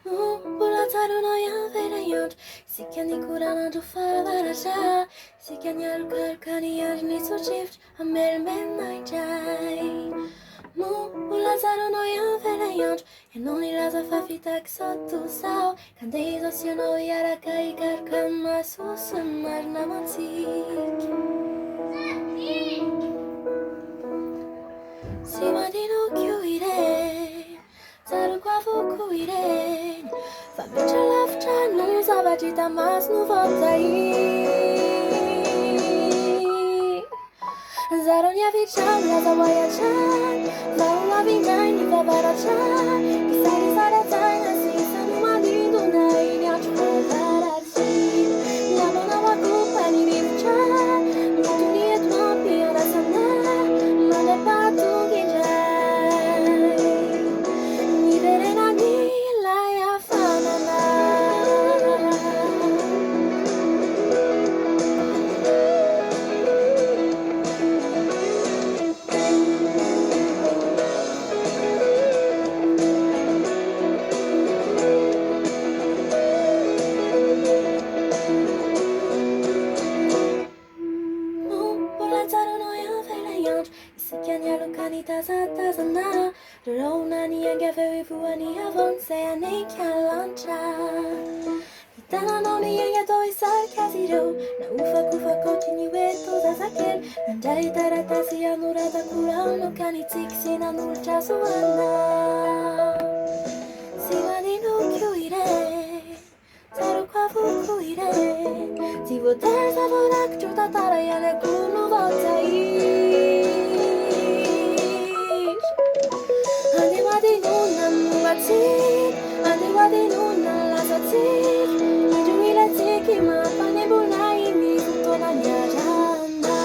Mbola tsaronao ihany ve ilay andro isika nikorana fahavaratra isika nialokaloka ny andro nisotrivitra hamelomelona indray mbola tsaronao ihany ve ilay andro ianao nilaza fa vitako sao tosao ka ndeha izaho sy ianao hiaraka hikaroka ny masoso ny marina mantsika sy mandinoko ireny tsaroko avoko ireny fa mitra lavitra no zavatra hita maso no voatahiry zaro ny avitrany laza ho ahiatrany fa ho avindray ny vavaratrany isarisara-tsaina sisa no mandindona iny andro vavaratsy namanao akopa ny rivotrany mitony eto mampiarasana mandrapahatonga indray niverena ny ilay hafanana mbola tsaronao ihany ve ilay andro isika nialokany tazatazana rarahona ny ainga aveo ivoany avony izay anika lanitra hitananao ny ainga atao hisarika azy ireo na ofakofako ohatry ny hoe tao zazakely nandray taratasy anoratako rano ka nitsiky sy nanolotra soana sy maninoko ireny tsaroko avoko ireny tsy voatery zava-rakitro tantara ihany akoho no voatahiry andeho adinona movatsika andeho adinona lazatsika indro ilatsika mampanembona iny fotoana niarana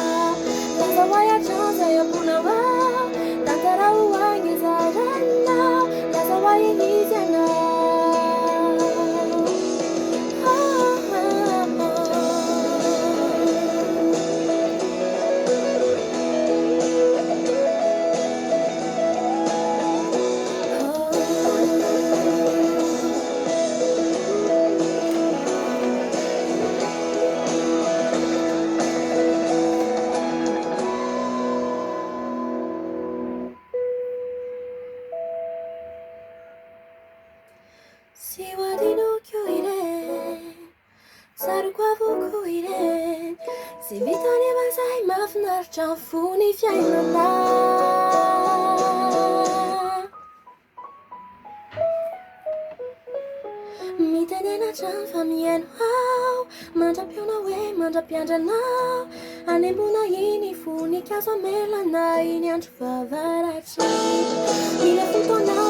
laza ho ahiatrany zay amponao ao tantara ho agny zarana laza ho ahinizy anao sy hoadinoko ireny tsaroko avoko ireny sy vitany mazay mahafinaritra ny fony fiainana mitenena trano fa miaino ao mandram-piona hoe mandram-piandranao anembona iny fonikazo amelana iny andro vavaratsy mila fotoana